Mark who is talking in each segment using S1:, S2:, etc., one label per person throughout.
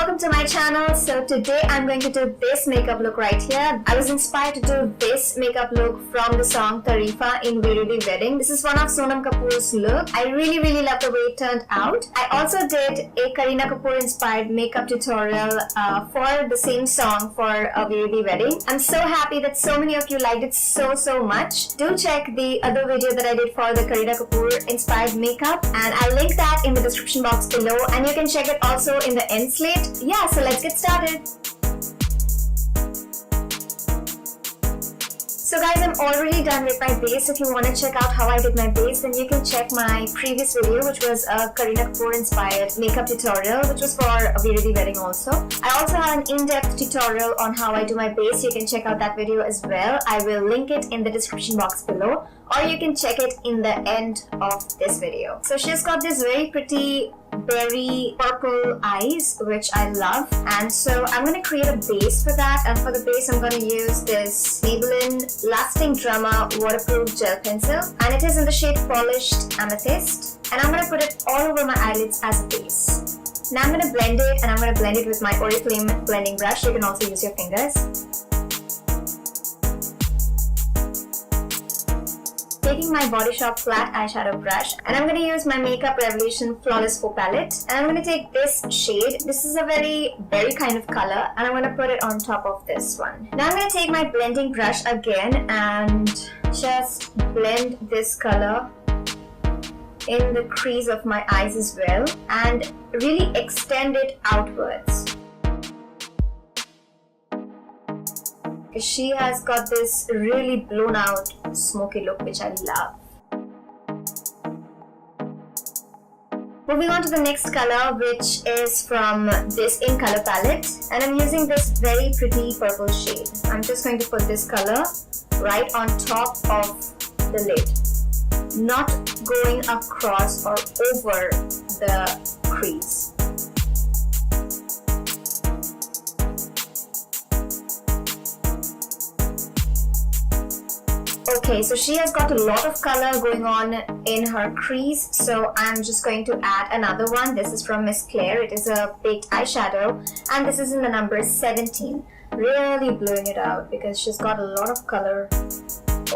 S1: welcome to my channel. So today I'm going to do this makeup look right here. I was inspired to do this makeup look from the song Tareefan in Veere wedding. This is one of Sonam Kapoor's look. I really love the way it turned out. I also did a Kareena Kapoor inspired makeup tutorial for the same song for a Veere wedding. I'm so happy that so many of you liked it so much. Do check the other video that I did for the Kareena Kapoor inspired makeup, and I'll link that in the description box below, and you can check it also in the end slate. Yeah, so let's get started. So guys, I'm already done with my base. If you want to check out how I did my base, then you can check my previous video, which was a Kareena Kapoor inspired makeup tutorial, which was for a Veere wedding also. I also have an in-depth tutorial on how I do my base. You can check out that video as well. I will link it in the description box below, or you can check it in the end of this video. So she's got this very pretty berry purple eyes, which I love, and so I'm going to create a base for that. And for the base I'm going to use this Maybelline Lasting Drama waterproof gel pencil, and it is in the shade Polished Amethyst, and I'm going to put it all over my eyelids as a base. Now I'm going to blend it, and I'm going to blend it with my Oriflame blending brush. You can also use your fingers. Taking my Body Shop flat eyeshadow brush, and I'm going to use my Makeup Revolution Flawless Faux Palette, and I'm going to take this shade. This is a very berry kind of color, and I'm going to put it on top of this one. Now I'm going to take my blending brush again and just blend this color in the crease of my eyes as well, and really extend it outwards. She has got this really blown out smoky look, which I love. Moving on to the next color, which is from this Incolor palette, and I'm using this very pretty purple shade. I'm just going to put this color right on top of the lid, not going across or over the crease. Okay, so she has got a lot of color going on in her crease, so I'm just going to add another one. This is from Miss Claire. It is a baked eyeshadow, and this is in the number 17. Really blowing it out because she's got a lot of color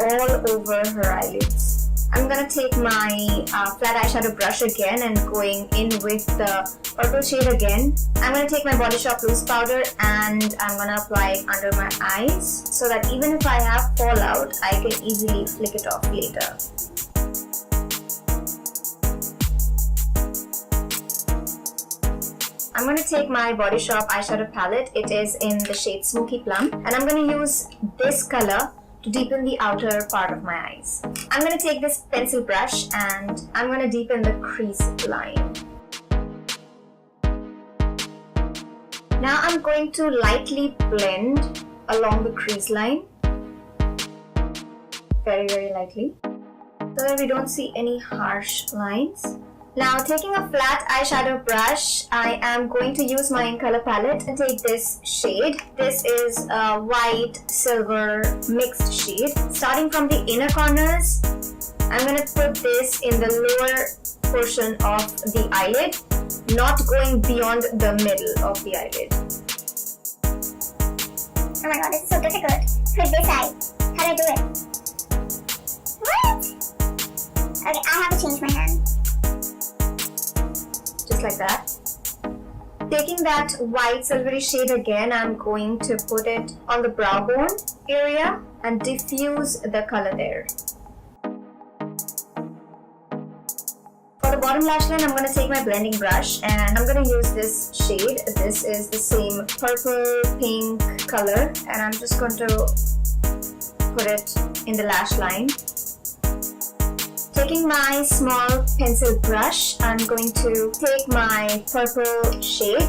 S1: all over her eyelids. I'm gonna take my flat eyeshadow brush again and going in with the purple shade again. I'm gonna take my Body Shop loose powder and I'm gonna apply it under my eyes so that even if I have fallout, I can easily flick it off later. I'm going to take my Body Shop eyeshadow palette. It is in the shade Smoky Plum, and I'm going to use this color to deepen the outer part of my eyes. I'm going to take this pencil brush and I'm going to deepen the crease line. Now I'm going to lightly blend along the crease line, very lightly, so that we don't see any harsh lines. Now taking a flat eyeshadow brush, I am going to use my Incolor palette and take this shade. This is a white silver mixed shade. Starting from the inner corners, I'm going to put this in the lower portion of the eyelid, not going beyond the middle of the eyelid.
S2: Oh my god, this is so difficult. For this eye, how do I do it? What? Okay, I have to change my hand.
S1: Just like that. Taking that white silvery shade again, I'm going to put it on the brow bone area and diffuse the color there. For the bottom lash line, I'm going to take my blending brush and I'm going to use this shade. This is the same purple pink color, and I'm just going to put it in the lash line. Taking my small pencil brush, I'm going to take my purple shade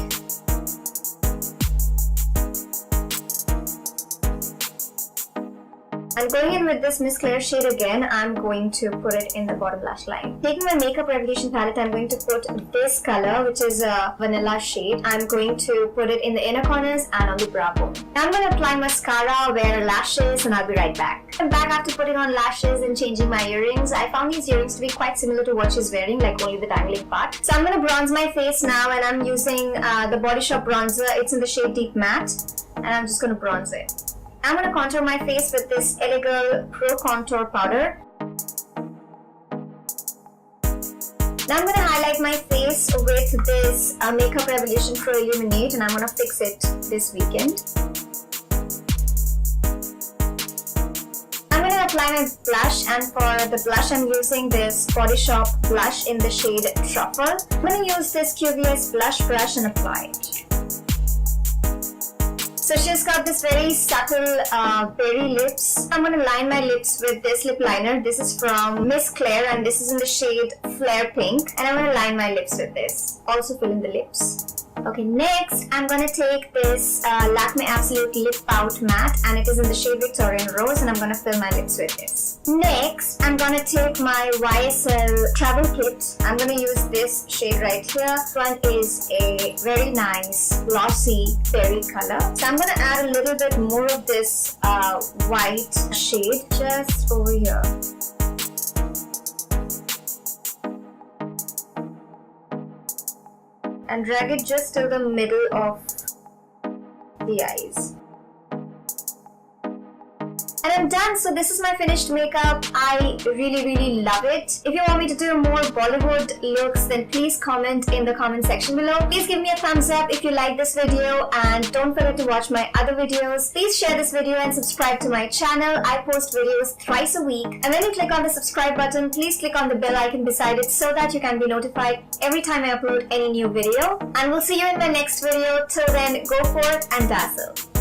S1: and And going in with this Miss Claire shade again, I'm going to put it in the bottom lash line. Taking my Makeup Revolution palette, I'm going to put this color, which is a vanilla shade. I'm going to put it in the inner corners and on the brow bone. Now I'm going to apply mascara, wear lashes, and I'll be right back. I'm back after putting on lashes and changing my earrings. I found these earrings to be quite similar to what she's wearing, like only the dangling part. So I'm going to bronze my face now, and I'm using the Body Shop bronzer. It's in the shade Deep Matte, and I'm just going to bronze it. I'm going to contour my face with this Elegant Pro Contour Powder. Now I'm going to highlight my face with this Makeup Revolution Pro Illuminate, and I'm going to fix it this weekend. I'm going to apply my blush, and for the blush I'm using this Body Shop blush in the shade Truffle. I'm going to use this QVS blush brush and apply it. So she's got this very subtle berry lips. I'm going to line my lips with this lip liner. This is from Miss Claire, and this is in the shade Flare Pink. And I'm going to line my lips with this. Also fill in the lips. Okay, next I'm going to take this Lakme Absolute Lip POUT Matte, and it is in the shade Victorian Rose, and I'm going to fill my lips with this. Next, I'm going to take my YSL Travel Kit. I'm going to use this shade right here. This one is a very nice glossy berry color. So I'm going to add a little bit more of this white shade just over here. And drag it just till the middle of the eyes. And I'm done. So this is my finished makeup. I really love it. If you want me to do more Bollywood looks, then please comment in the comment section below. Please give me a thumbs up if you like this video, and don't forget to watch my other videos. Please share this video and subscribe to my channel. I post videos thrice a week. And when you click on the subscribe button, please click on the bell icon beside it so that you can be notified every time I upload any new video. And we'll see you in my next video. Till then, go forth and dazzle.